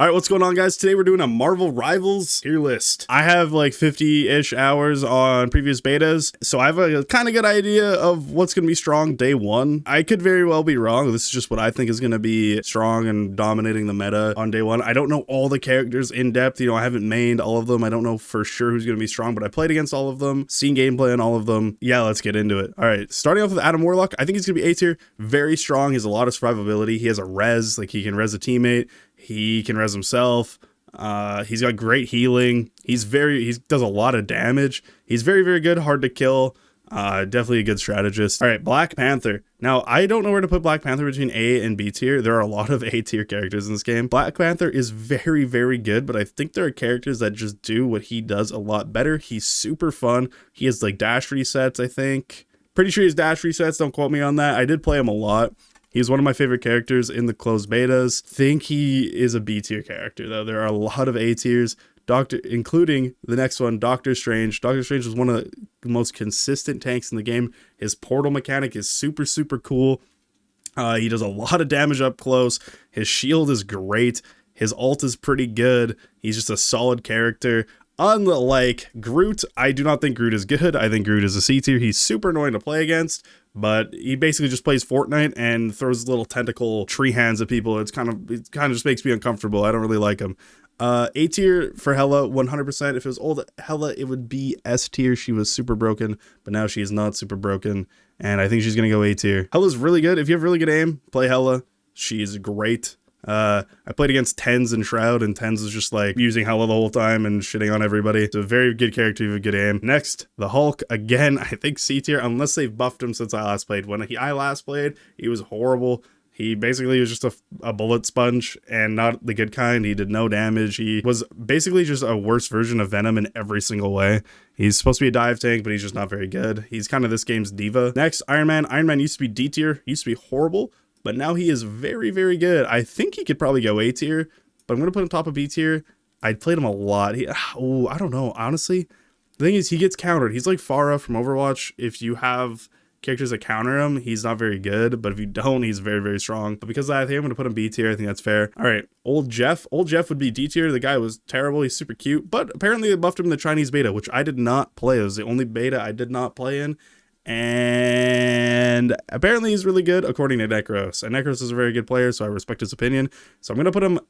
All right, what's going on, guys? Today we're doing a Marvel Rivals tier list. I have like 50-ish hours on previous betas, so I have a kind of good idea of what's going to be strong day one. I could very well be wrong. This is just what I think is going to be strong and dominating the meta on day one. I don't know all the characters in depth. I haven't mained all of them. I don't know for sure who's going to be strong, but I played against all of them, seen gameplay on all of them. Yeah, let's get into it. All right, starting off with Adam Warlock. I think he's going to be A tier. Very strong. He has a lot of survivability. He has a res, like he can res a teammate. He can res himself. He's got great healing. He does a lot of damage. He's very, very good. Hard to kill. Definitely a good strategist. All right, Black Panther. Now, I don't know where to put Black Panther between A and B tier. There are a lot of A tier characters in this game. Black Panther is very, very good, but I think there are characters that just do what he does a lot better. He's super fun. He has like dash resets, I think. Pretty sure he has dash resets. Don't quote me on that. I did play him a lot. He's one of my favorite characters in the closed betas. Think he is a B tier character though. There are a lot of A tiers, including the next one, Doctor Strange. Doctor Strange is one of the most consistent tanks in the game. His portal mechanic is super, super cool. He does a lot of damage up close. His shield is great. His ult is pretty good. He's just a solid character. Unlike Groot, I do not think Groot is good. I think Groot is a C tier. He's super annoying to play against, but he basically just plays Fortnite and throws little tentacle tree hands at people. It kind of just makes me uncomfortable. I don't really like him. A tier for Hela, 100%. If it was old Hela, it would be S tier. She was super broken, but now she is not super broken, and I think she's gonna go A tier. Hela's really good. If you have really good aim, play Hela. She's great. I played against Tens and Shroud, and Tens is just like using Hela the whole time and shitting on everybody. It's a very good character with a good aim. Next, the Hulk. Again, I think C tier, unless they've buffed him since I last played. When I last played, he was horrible. He basically was just a bullet sponge and not the good kind. He did no damage. He was basically just a worse version of Venom in every single way. He's supposed to be a dive tank, but he's just not very good. He's kind of this game's diva. Next, Iron Man. Iron Man used to be D tier. He used to be horrible, but now he is very, very good. I think he could probably go A tier, but I'm going to put him top of B tier. I played him a lot. I don't know. Honestly, the thing is, he gets countered. He's like Pharah from Overwatch. If you have characters that counter him, he's not very good, but if you don't, he's very, very strong. But because I think I'm going to put him B tier, I think that's fair. All right, Old Jeff. Old Jeff would be D tier. The guy was terrible. He's super cute, but apparently they buffed him in the Chinese beta, which I did not play. It was the only beta I did not play in. And apparently he's really good according to Necros, and Necros is a very good player, so I respect his opinion. So I'm gonna put him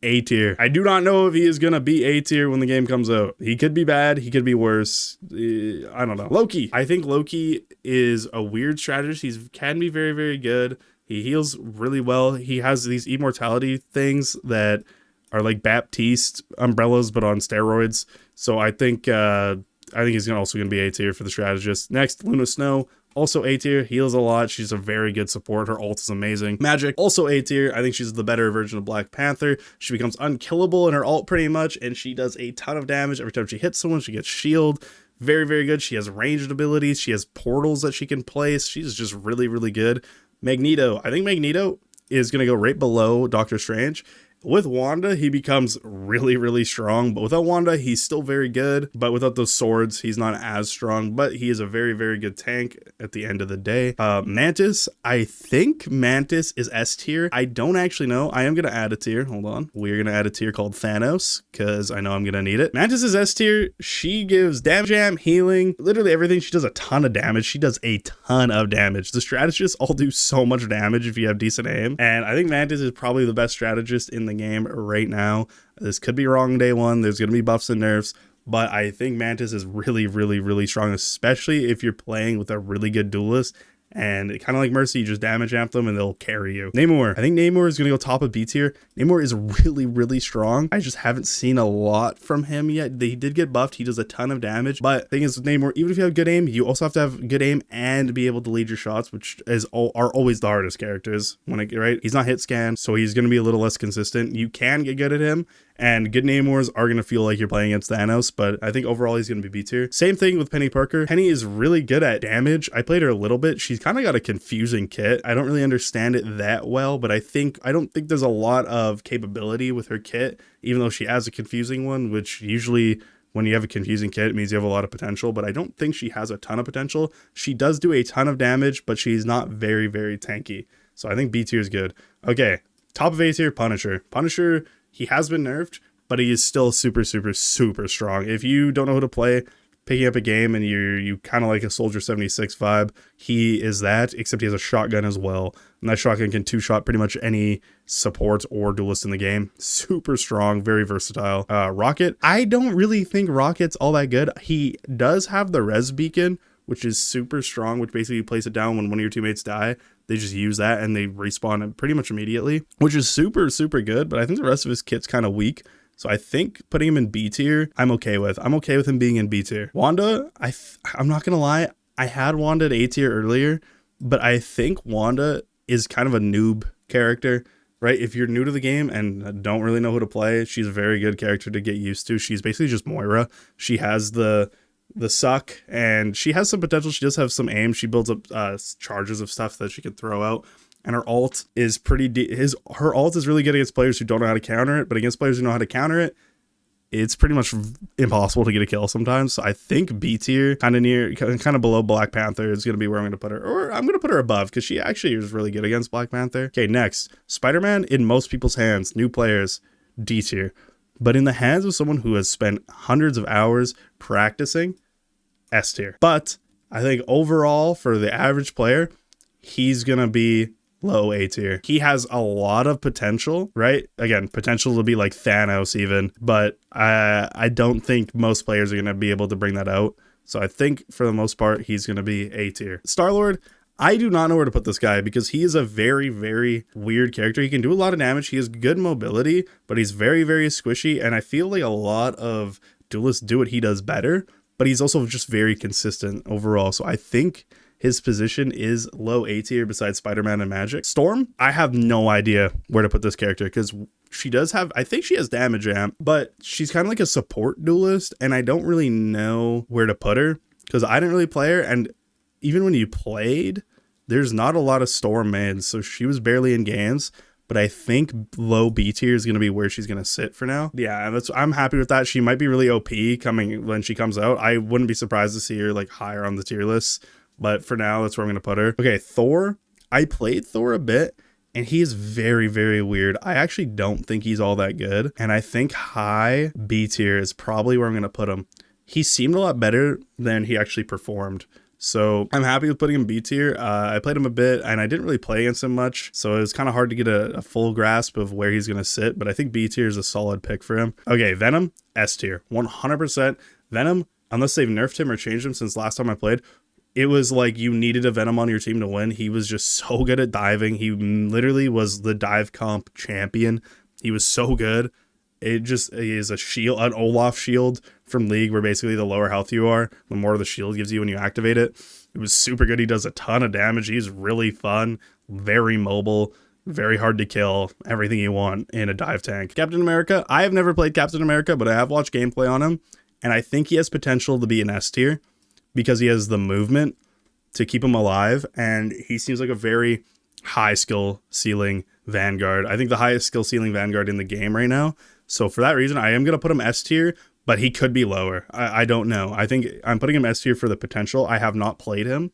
A tier. I do not know if he is gonna be A tier when the game comes out. He could be bad, he could be worse. I don't know. Loki. I think Loki is a weird strategist. He can be very, very good. He heals really well. He has these immortality things that are like Baptiste umbrellas but on steroids. So I think he's also going to be A tier for the strategist. Next, Luna Snow, also A tier, heals a lot. She's a very good support. Her ult is amazing. Magic, also A tier. I think she's the better version of Black Panther. She becomes unkillable in her ult pretty much, and she does a ton of damage. Every time she hits someone, she gets shield. Very, very good. She has ranged abilities. She has portals that she can place. She's just really, really good. Magneto. I think Magneto is going to go right below Doctor Strange. With Wanda, he becomes really, really strong, but without Wanda, he's still very good, but without those swords, he's not as strong, but he is a very, very good tank at the end of the day. Mantis, I think Mantis is S tier. I don't actually know. I am going to add a tier. Hold on. We're going to add a tier called Thanos, because I know I'm going to need it. Mantis is S tier. She gives damage, jam, healing, literally everything. She does a ton of damage. She does a ton of damage. The strategists all do so much damage if you have decent aim, and I think Mantis is probably the best strategist in the game right now. This could be wrong day one. There's going to be buffs and nerfs, but I think Mantis is really, really, really strong, especially if you're playing with a really good duelist. And kind of like Mercy, you just damage amp them and they'll carry you. Namor. I think Namor is going to go top of B tier. Namor is really, really strong. I just haven't seen a lot from him yet. He did get buffed. He does a ton of damage. But the thing is with Namor, even if you have good aim, you also have to have good aim and be able to lead your shots, which are always the hardest characters. Right? He's not hit scan, so he's going to be a little less consistent. You can get good at him, and good Namors are going to feel like you're playing against Thanos, but I think overall he's going to be B tier. Same thing with Penny Parker. Penny is really good at damage. I played her a little bit. She's kind of got a confusing kit. I don't really understand it that well, but I don't think there's a lot of capability with her kit, even though she has a confusing one, which usually when you have a confusing kit, it means you have a lot of potential, but I don't think she has a ton of potential. She does do a ton of damage, but she's not very, very tanky. So I think B tier is good. Okay, top of A tier, Punisher. Punisher He has been nerfed, but he is still super, super, super strong. If you don't know who to play, picking up a game and you kind of like a Soldier 76 vibe, he is that, except he has a shotgun as well. And that shotgun can two-shot pretty much any support or duelist in the game. Super strong, very versatile. Rocket, I don't really think Rocket's all that good. He does have the res beacon, which is super strong, which basically you place it down when one of your teammates die. They just use that and they respawn it pretty much immediately, which is super, super good. But I think the rest of his kit's kind of weak. So I think putting him in B tier, I'm okay with. I'm okay with him being in B tier. Wanda, I'm not going to lie. I had Wanda at A tier earlier, but I think Wanda is kind of a noob character, right? If you're new to the game and don't really know who to play, she's a very good character to get used to. She's basically just Moira. She has the suck and she has some potential. She does have some aim. She builds up charges of stuff that she can throw out. And her ult is her ult is really good against players who don't know how to counter it, but against players who know how to counter it, it's pretty much impossible to get a kill sometimes. So I think B tier, kind of below Black Panther, is going to be where I'm going to put her. Or I'm going to put her above because she actually is really good against Black Panther. Okay, next. Spider-Man in most people's hands, new players, D tier. But in the hands of someone who has spent hundreds of hours practicing, S tier. But I think overall, for the average player, he's going to be low A tier. He has a lot of potential, right? Again, potential to be like Thanos even, but I don't think most players are going to be able to bring that out. So I think for the most part, he's going to be A tier. Star-Lord, I do not know where to put this guy because he is a very, very weird character. He can do a lot of damage. He has good mobility, but he's very, very squishy. And I feel like a lot of duelists do what he does better, but he's also just very consistent overall. So I think his position is low A tier besides Spider-Man and Magic. Storm, I have no idea where to put this character because she does have, I think she has damage amp, but she's kind of like a support duelist and I don't really know where to put her because I didn't really play her. And even when you played, there's not a lot of Storm mains, so she was barely in games. But I think low B tier is going to be where she's going to sit for now. Yeah, I'm happy with that. She might be really OP coming when she comes out. I wouldn't be surprised to see her like higher on the tier list. But for now, that's where I'm going to put her. Okay, Thor. I played Thor a bit, and he is very, very weird. I actually don't think he's all that good. And I think high B tier is probably where I'm going to put him. He seemed a lot better than he actually performed. So I'm happy with putting him B tier. I played him a bit and I didn't really play against him much. So it was kind of hard to get a full grasp of where he's going to sit. But I think B tier is a solid pick for him. Okay, Venom, S tier, 100%. Venom, unless they've nerfed him or changed him since last time I played, it was like you needed a Venom on your team to win. He was just so good at diving. He literally was the dive comp champion. He was so good. He is a shield, an Olaf shield from League, where basically the lower health you are, the more the shield gives you when you activate it. It was super good. He does a ton of damage. He's really fun, very mobile, very hard to kill, everything you want in a dive tank. Captain America, I have never played Captain America, but I have watched gameplay on him, and I think he has potential to be an S tier because he has the movement to keep him alive, and he seems like a very high skill ceiling Vanguard. I think the highest skill ceiling Vanguard in the game right now. So for that reason, I am going to put him S tier, but he could be lower. I don't know. I think I'm putting him S tier for the potential. I have not played him,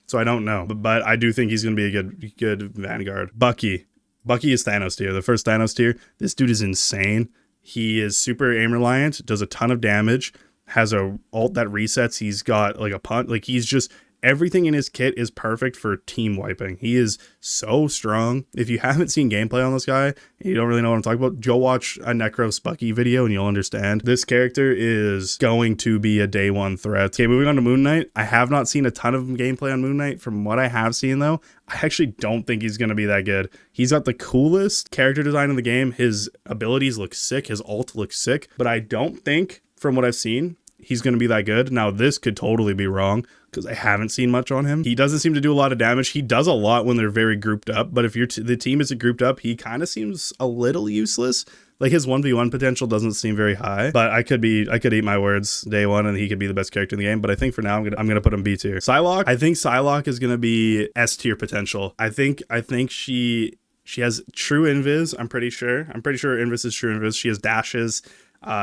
so I don't know. But I do think he's going to be a good Vanguard. Bucky. Bucky is Thanos tier, the first Thanos tier. This dude is insane. He is super aim reliant, does a ton of damage, has a ult that resets. He's got like a punt. Like he's just, everything in his kit is perfect for team wiping. He is so strong. If you haven't seen gameplay on this guy, and you don't really know what I'm talking about, go watch a Necros Bucky video and you'll understand. This character is going to be a day one threat. Okay, moving on to Moon Knight. I have not seen a ton of gameplay on Moon Knight. From what I have seen though, I actually don't think he's going to be that good. He's got the coolest character design in the game. His abilities look sick. His ult looks sick, but I don't think, from what I've seen, he's going to be that good. Now, this could totally be wrong because I haven't seen much on him. He doesn't seem to do a lot of damage. He does a lot when they're very grouped up, but if the team isn't grouped up, he kind of seems a little useless. Like his 1v1 potential doesn't seem very high, but I could eat my words day one and he could be the best character in the game. But I think for now, I'm gonna put him B tier. Psylocke, I think Psylocke is gonna be S tier potential. I think she has true invis. I'm pretty sure invis is true invis. She has dashes.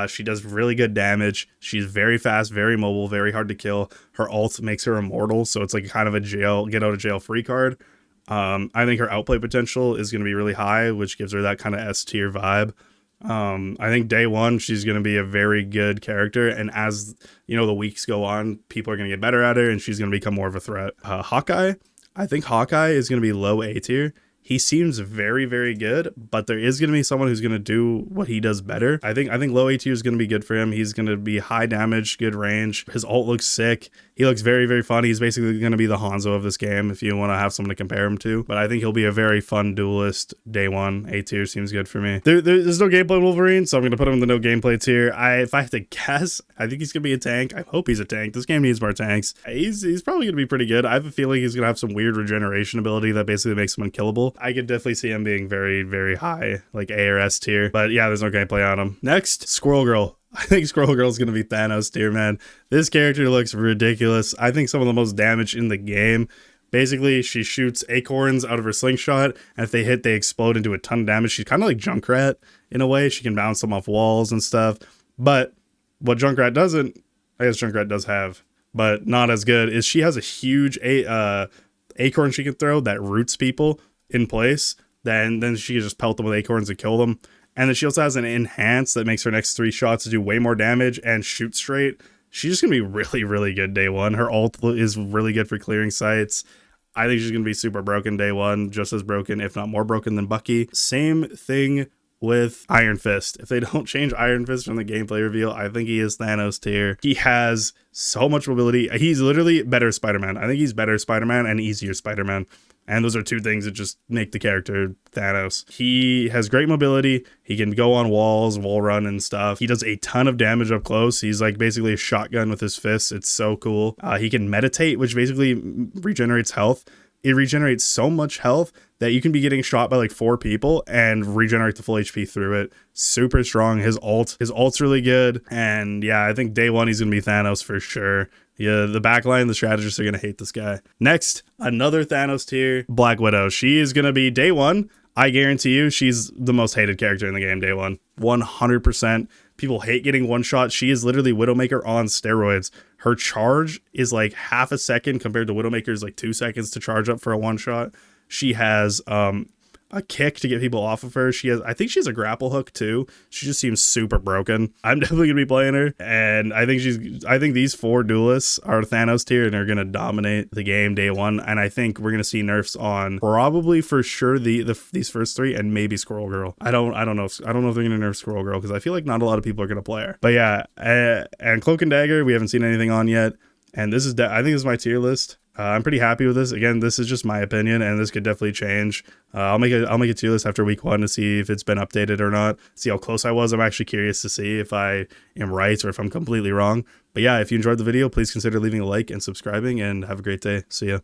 She does really good damage. She's very fast, very mobile, very hard to kill. Her ult makes her immortal, so it's like kind of a get out of jail free card. I think her outplay potential is going to be really high, which gives her that kind of S tier vibe. I think day one, she's going to be a very good character. And as, you know, the weeks go on, people are going to get better at her and she's going to become more of a threat. Hawkeye, I think Hawkeye is going to be low A tier. He seems very, very good, but there is going to be someone who's going to do what he does better. I think low A tier is going to be good for him. He's going to be high damage, good range. His ult looks sick. He looks very, very fun. He's basically going to be the Hanzo of this game if you want to have someone to compare him to. But I think he'll be a very fun duelist day one. A tier seems good for me. There's no gameplay Wolverine, so I'm going to put him in the no gameplay tier. If I have to guess, I think he's going to be a tank. I hope he's a tank. This game needs more tanks. He's probably going to be pretty good. I have a feeling he's going to have some weird regeneration ability that basically makes him unkillable. I could definitely see him being very, very high, like A or S tier. But yeah, there's no gameplay on him. Next, Squirrel Girl. I think Squirrel Girl is going to be Thanos tier, man. This character looks ridiculous. I think some of the most damage in the game. Basically, she shoots acorns out of her slingshot, and if they hit, they explode and do a ton of damage. She's kind of like Junkrat in a way. She can bounce them off walls and stuff. But what Junkrat doesn't, I guess Junkrat does have, but not as good, is she has a huge acorn she can throw that roots people in place. Then she can just pelt them with acorns and kill them. And then she also has an enhance that makes her next 3 shots do way more damage and shoot straight. She's just going to be really, really good day one. Her ult is really good for clearing sites. I think she's going to be super broken day one, just as broken, if not more broken than Bucky. Same thing with Iron Fist. If they don't change Iron Fist from the gameplay reveal, I think he is Thanos tier. He has so much mobility. He's literally better Spider-Man. I think he's better Spider-Man and easier Spider-Man. And those are two things that just make the character Thanos. He has great mobility. He can go on walls, wall run and stuff. He does a ton of damage up close. He's like basically a shotgun with his fists. It's so cool. He can meditate, which basically regenerates health. It regenerates so much health that you can be getting shot by like 4 people and regenerate the full HP through it. Super strong. His ult's really good. And yeah, I think day one he's going to be Thanos for sure. Yeah, the backline, the strategists are going to hate this guy. Next, another Thanos tier, Black Widow. She is going to be day one. I guarantee you she's the most hated character in the game day one. 100%. People hate getting one shot. She is literally Widowmaker on steroids. Her charge is like half a second compared to Widowmaker's like 2 seconds to charge up for a one shot. She has a kick to get people off of her. I think she has a grapple hook too. She just seems super broken. I'm definitely gonna be playing her, and I think these 4 duelists are Thanos tier and are gonna dominate the game day one. And I think we're gonna see nerfs on probably for sure these first 3 and maybe Squirrel Girl. I don't know if they're gonna nerf Squirrel Girl because I feel like not a lot of people are gonna play her. But yeah, and Cloak and Dagger we haven't seen anything on yet, and I think this is my tier list. I'm pretty happy with this. Again, this is just my opinion, and this could definitely change. I'll make a tier list after week 1 to see if it's been updated or not. See how close I was. I'm actually curious to see if I am right or if I'm completely wrong. But yeah, if you enjoyed the video, please consider leaving a like and subscribing, and have a great day. See ya.